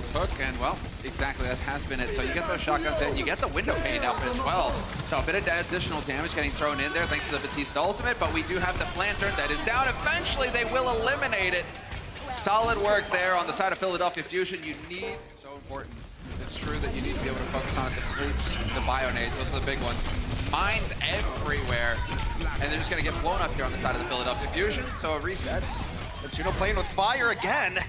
Wild hook, and well, exactly, that has been it. So you get those shotguns in, you get the window pane up as well. So a bit of additional damage getting thrown in there thanks to the Batista ultimate, but we do have the Lantern that is down. Eventually they will eliminate it. Solid work there on the side of Philadelphia Fusion. You need, so important. It's true that you need to be able to focus on it, the sleeps, the bio-nades, those are the big ones. Mines everywhere, and they're just gonna get blown up here on the side of the Philadelphia Fusion. So a reset. Juno playing with fire again.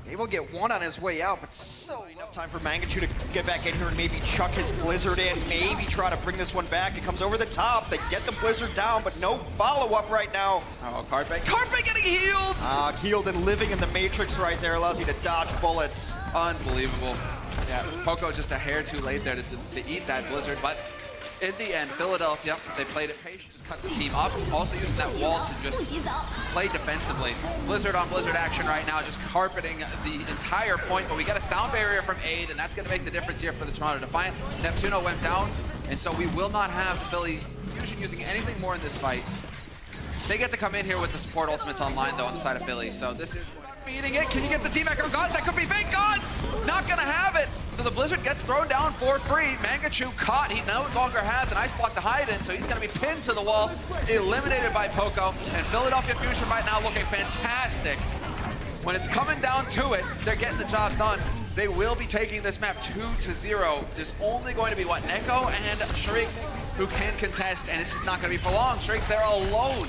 Able to get one on his way out, but so enough time for Mangachu to get back in here and maybe chuck his Blizzard in, maybe try to bring this one back. It comes over the top. They get the Blizzard down, but no follow-up right now. Oh, Carpe getting healed! Healed and living in the Matrix right there allows you to dodge bullets. Unbelievable. Yeah, Poco just a hair too late there to eat that Blizzard, but in the end, Philadelphia, they played it patient, just cut the team up, also using that wall to just play defensively. Blizzard on Blizzard action right now, just carpeting the entire point, but we got a sound barrier from Aid, and that's going to make the difference here for the Toronto Defiant. Neptuno went down, and so we will not have Philly Fusion using anything more in this fight. They get to come in here with the support ultimates online, though, on the side of Philly, so this is beating it. Can you get the team back on Gods? That could be big. Gods not gonna have it. So the Blizzard gets thrown down for free. Mangachu caught. He no longer has an ice block to hide in, so he's gonna be pinned to the wall, eliminated by Poco. And Philadelphia Fusion right now looking fantastic. When it's coming down to it, they're getting the job done. They will be taking this map 2-0. There's only going to be what, Neko and Shriek who can contest, and this is not gonna be for long. Shriek's there alone.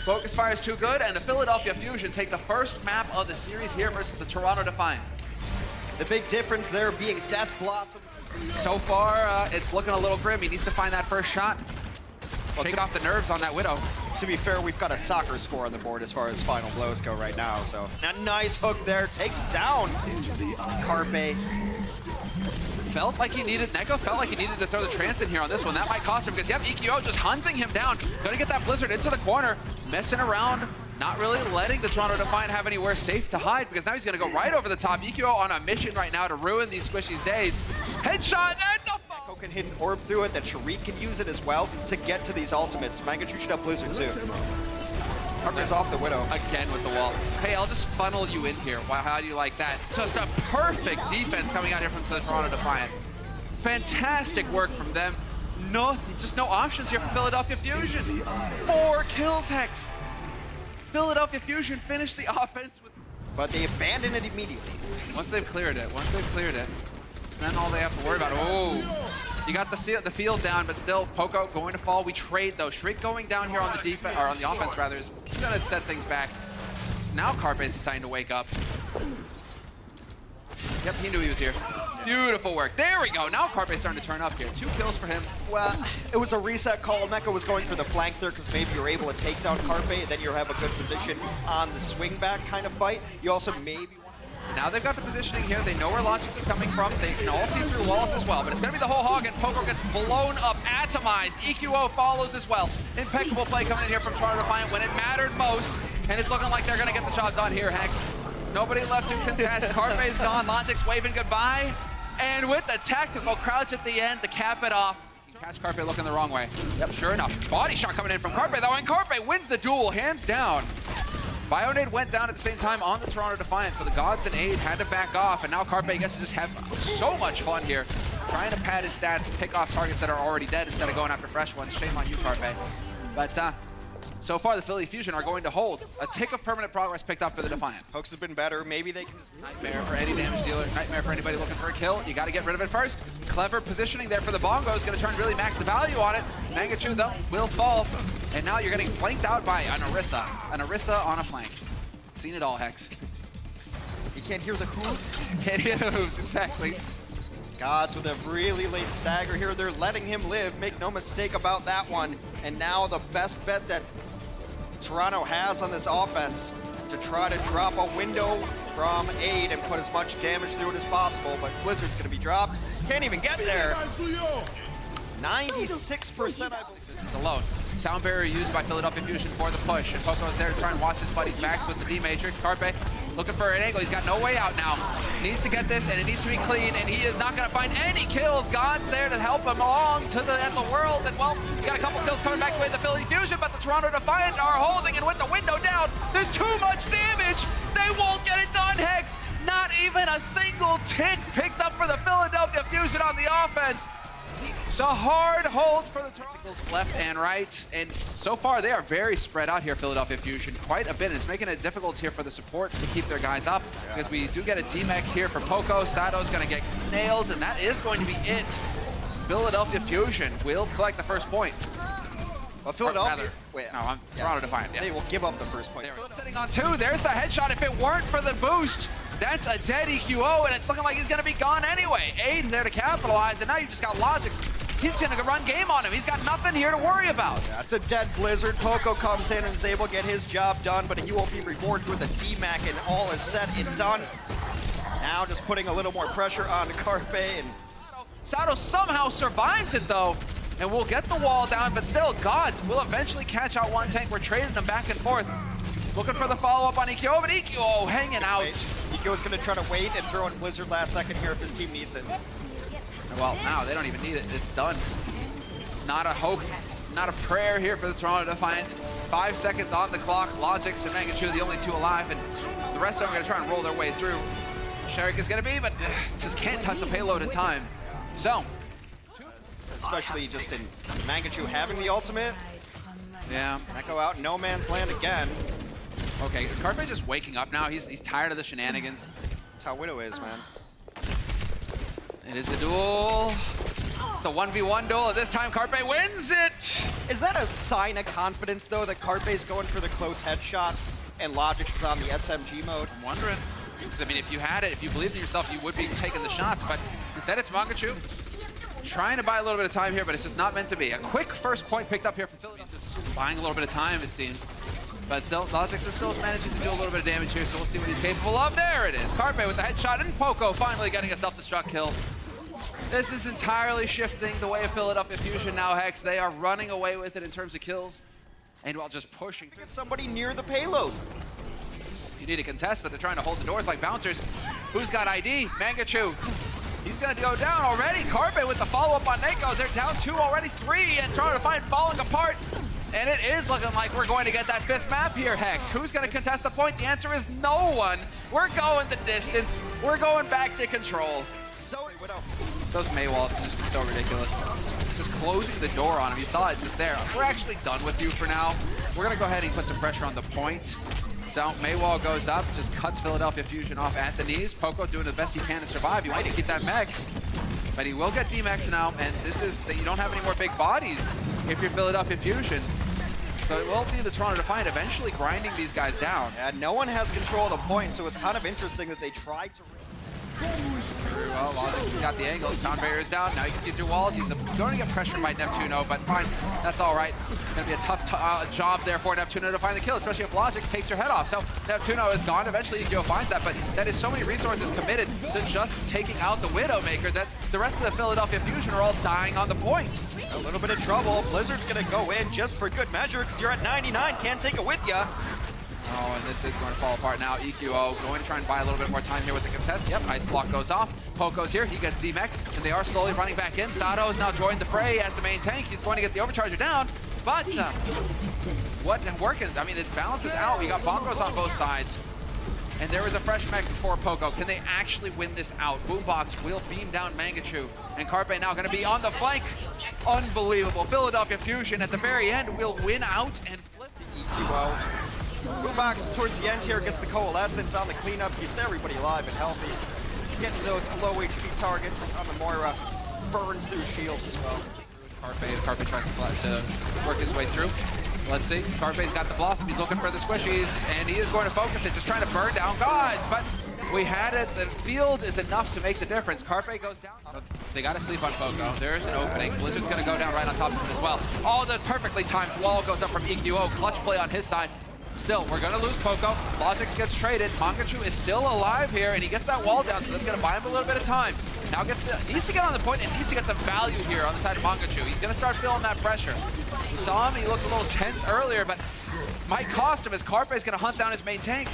Focus Fire is too good, and the Philadelphia Fusion take the first map of the series here versus the Toronto Defiant. The big difference there being Death Blossom. So far, it's looking a little grim. He needs to find that first shot. Well, take off the nerves on that Widow. To be fair, we've got a soccer score on the board as far as final blows go right now, so. A nice hook there, takes down Carpe. Felt like he needed, Neko felt like he needed to throw the trance in here on this one. That might cost him because, yep, EQO just hunting him down. Gonna get that Blizzard into the corner, messing around, not really letting the Toronto Defiant have anywhere safe to hide because now he's gonna go right over the top. EQO on a mission right now to ruin these Squishy's days. Headshot, and no fall! Neko can hit an orb through it, that Shariq can use it as well to get to these ultimates. Mangachu should have Blizzard too. Carpe's off the Widow. Again with the wall. Hey, I'll just funnel you in here. Wow, how do you like that? Just a perfect defense coming out here from the Toronto Defiant. Fantastic work from them. Just no options here for Philadelphia Fusion. 4 kills, Hex. Philadelphia Fusion finished the offense with... But they abandon it immediately. Once they've cleared it, then all they have to worry about. Oh, you got the field down, but still, Poco going to fall. We trade though. Shriek going down here on the defense, or on the offense rather, is gonna set things back. Now Carpe is deciding to wake up. Yep, he knew he was here. Beautiful work. There we go. Now Carpe's starting to turn up here. 2 kills for him. Well, it was a reset call. Neko was going for the flank there because maybe you're able to take down Carpe, and then you'll have a good position on the swing back kind of fight. You also maybe... Now they've got the positioning here. They know where Logix is coming from. They can all see through walls as well, but it's going to be the whole hog, and Poco gets blown up, atomized. EQO follows as well. Impeccable play coming in here from Toronto Defiant when it mattered most, and it's looking like they're going to get the job done here, Hex. Nobody left to contest. Carpe's gone. Logix waving goodbye. And with the tactical crouch at the end to cap it off. Catch Carpe looking the wrong way. Yep, sure enough. Body shot coming in from Carpe though, and Carpe wins the duel, hands down. Bionade went down at the same time on the Toronto Defiant, so the Gods and Aid had to back off, and now Carpe gets to just have so much fun here, trying to pad his stats, pick off targets that are already dead instead of going after fresh ones. Shame on you, Carpe. But so far, the Philly Fusion are going to hold. A tick of permanent progress picked up for the Defiant. Hooks have been better. Maybe they can just... Nightmare for any damage dealer. Nightmare for anybody looking for a kill. You got to get rid of it first. Clever positioning there for the Bongos. Going to try and really max the value on it. Mangachu, though, will fall. And now you're getting flanked out by an Orisa. An Orisa on a flank. Seen it all, Hex. You can't hear the hooves? Can't hear the hooves, exactly. Gods with a really late stagger here. They're letting him live. Make no mistake about that one. And now the best bet that Toronto has on this offense is to try to drop a window from Aid and put as much damage through it as possible. But Blizzard's going to be dropped. Can't even get there. 96%, I believe. This is alone. Sound barrier used by Philadelphia Fusion for the push. And Poco's there to try and watch his buddy's backs with the D-Matrix. Carpe looking for an angle. He's got no way out now. Needs to get this, and it needs to be clean, and he is not going to find any kills. God's there to help him along to the end of the world. And, well, he got a couple kills coming back away the Philly Fusion, but the Toronto Defiant are holding, and with the window down, there's too much damage. They won't get it done, Hex. Not even a single tick picked up for the Philadelphia Fusion on the offense. The hard hold for the Toronto left and right, and so far they are very spread out here, Philadelphia Fusion, quite a bit, and it's making it difficult here for the supports to keep their guys up, because we do get a D-Mech here for Poco. Sado's going to get nailed, and that is going to be it. Philadelphia Fusion will collect the first point. Well, Philadelphia... Toronto Defiant, They will give up the first point. Sitting on 2, there's the headshot. If it weren't for the boost, that's a dead EQO, and it's looking like he's going to be gone anyway. Aiden there to capitalize, and now you just got Logix. He's going to run game on him. He's got nothing here to worry about. Yeah, it's a dead Blizzard. Poco comes in and is able to get his job done, but he will be rewarded with a D-Mac, and all is said and done. Now just putting a little more pressure on Carpe, and Sado somehow survives it, though, and we'll get the wall down, but still, Gods will eventually catch out one tank. We're trading them back and forth. Looking for the follow-up on EQO, but EQO hanging out. EQO's going to try to wait and throw in Blizzard last second here if his team needs it. Well, now they don't even need it. It's done. Not a hope, not a prayer here for the Toronto Defiant. 5 seconds on the clock. Logix and Mangachu, the only 2 alive, and the rest of them are going to try and roll their way through. Sherrick is going to be, but just can't touch the payload in time. So, especially just in Mangachu having the ultimate. Yeah. Echo out, no man's land again. Okay, is Carpe just waking up now? He's tired of the shenanigans. That's how Widow is, man. It is the duel. It's the 1v1 duel. At this time, Carpe wins it. Is that a sign of confidence, though, that Carpe's going for the close headshots and Logix is on the SMG mode? I'm wondering. Because, I mean, if you had it, if you believed in yourself, you would be taking the shots. But instead, it's Mangachu trying to buy a little bit of time here, but it's just not meant to be. A quick first point picked up here from Philadelphia. Just buying a little bit of time, it seems. But still, Logix is still managing to do a little bit of damage here, so we'll see what he's capable of. There it is. Carpe with the headshot, and Poco finally getting a self-destruct kill. This is entirely shifting the way of Philadelphia Fusion now, Hex. They are running away with it in terms of kills, and while just pushing. Get somebody near the payload. You need a contest, but they're trying to hold the doors like bouncers. Who's got ID? Mangachu. He's going to go down already. Carpe with the follow-up on Neko. They're down 2 already, 3, and trying to find falling apart. And it is looking like we're going to get that 5th map here, Hex. Who's going to contest the point? The answer is no one. We're going the distance. We're going back to control. So, Widow. Those May walls can just be so ridiculous. Just closing the door on him. You saw it just there. We're actually done with you for now. We're going to go ahead and put some pressure on the point. So Maywall goes up, just cuts Philadelphia Fusion off at the knees. Poco doing the best he can to survive. You want to keep that mech, but he will get D-Mex now, and this is that you don't have any more big bodies if you're Philadelphia Fusion. So it will be the Toronto Defiant eventually grinding these guys down. Yeah, no one has control of the point, so it's kind of interesting that they tried to... Very well, Logix has got the angle. Sound barrier is down. Now you can see through walls. He's going to get pressured by Neptuno, but fine. That's all right. It's going to be a tough job there for Neptuno to find the kill, especially if Logix takes your head off. So Neptuno is gone. Eventually, EQO finds that, but that is so many resources committed to just taking out the Widowmaker that the rest of the Philadelphia Fusion are all dying on the point. A little bit of trouble. Blizzard's going to go in just for good measure because you're at 99. Can't take it with you. Oh, and this is going to fall apart now. EQO going to try and buy a little bit more time here with the contest. Yep, ice block goes off. Poco's here. He gets D-Mech, and they are slowly running back in. Sato is now joined the fray as the main tank. He's going to get the overcharger down, but what working? I mean, it balances out. We got bongos on both sides, and there is a fresh mech for Poco. Can they actually win this out? Boombox will beam down Mangachu, and Carpe now going to be on the flank. Unbelievable. Philadelphia Fusion at the very end will win out and flip to EQO. Boombox towards the end here gets the coalescence on the cleanup, keeps everybody alive and healthy. Getting those low HP targets on the Moira, burns through shields as well. Carpe tries to work his way through. Let's see, Carpe's got the Blossom, he's looking for the squishies, and he is going to focus it, just trying to burn down Gods, but we had it, the field is enough to make the difference. Carpe goes down, they gotta sleep on Poco. There's an opening, Blizzard's gonna go down right on top of him as well. Oh, the perfectly timed wall goes up from EQO, clutch play on his side. Still, we're going to lose Poco. Logix gets traded. Mangachu is still alive here, and he gets that wall down, so that's going to buy him a little bit of time. Now needs to get on the point and needs to get some value here on the side of Mangachu. He's going to start feeling that pressure. We saw him, he looked a little tense earlier, but might cost him as Carpe is going to hunt down his main tank.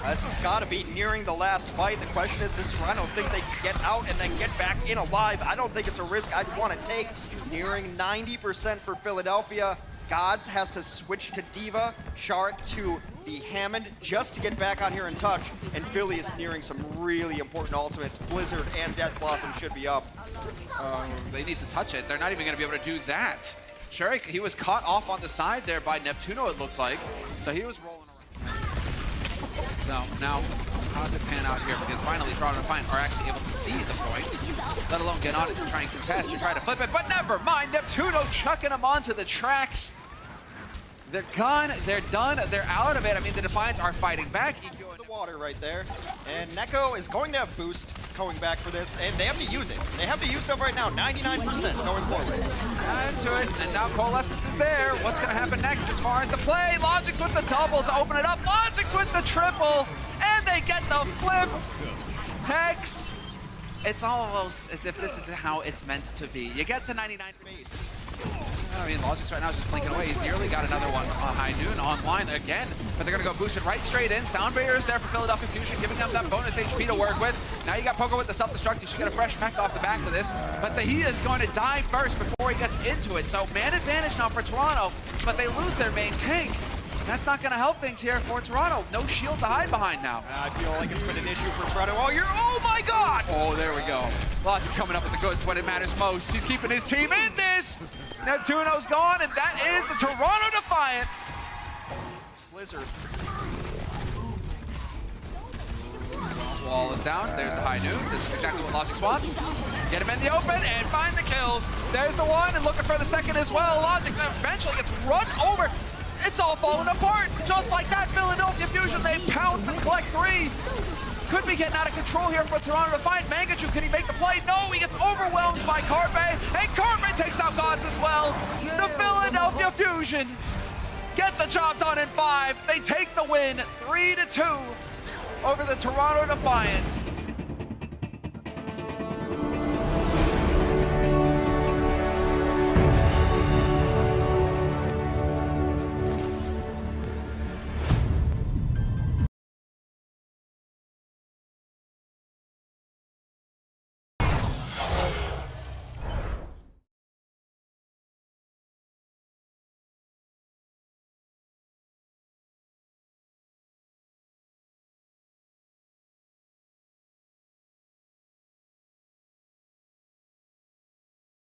This has got to be nearing the last fight. The question is, I don't think they can get out and then get back in alive. I don't think it's a risk I'd want to take. Nearing 90% for Philadelphia. Gods has to switch to D.Va, Shark to the Hammond just to get back on here and touch, and Philly is nearing some really important ultimates. Blizzard and Death Blossom should be up. They need to touch it. They're not even going to be able to do that. Shark, he was caught off on the side there by Neptuno, it looks like. So he was rolling around. So now, how does it pan out here? Because finally, Toronto Defiant are actually able to see the points, let alone get on it to try and contest and try to flip it. But never mind, Neptuno chucking them onto the tracks. They're gone, they're done, they're out of it. I mean, the Defiants are fighting back. The water right there. And Neko is going to have boost going back for this, and they have to use it. They have to use it right now, 99% going forward. Into it, and now Coalescence is there. What's going to happen next as far as the play? Logic's with the double to open it up. Logic's with the triple, and they get the flip. Hex. It's almost as if this is how it's meant to be. You get to 99 base. I mean, Logic's right now is just blinking away. He's nearly got another one on High Noon online again, but they're going to go boost it right straight in. Sound Barrier is there for Philadelphia Fusion, giving them that bonus HP to work with. Now you got Poco with the self-destruct. He should get a fresh mech off the back of this, but he is going to die first before he gets into it. So man advantage now for Toronto, but they lose their main tank. That's not going to help things here for Toronto. No shield to hide behind now. I feel like it's been an issue for Toronto all year. Oh my god! Oh, there we go. Logic's coming up with the goods when it matters most. He's keeping his team in this. Neptuno's gone, and that is the Toronto Defiant. Blizzard. Wall is down. There's the High Noon. This is exactly what Logic wants. Get him in the open and find the kills. There's the one, and looking for the second as well. Logic eventually gets run over. It's all falling apart. Just like that, Philadelphia Fusion, they pounce and collect 3. Could be getting out of control here for Toronto Defiant. Mangachu, can he make the play? No, he gets overwhelmed by Carpe, and Carpe takes out Gods as well. The Philadelphia Fusion get the job done in 5. They take the win, 3-2 over the Toronto Defiant.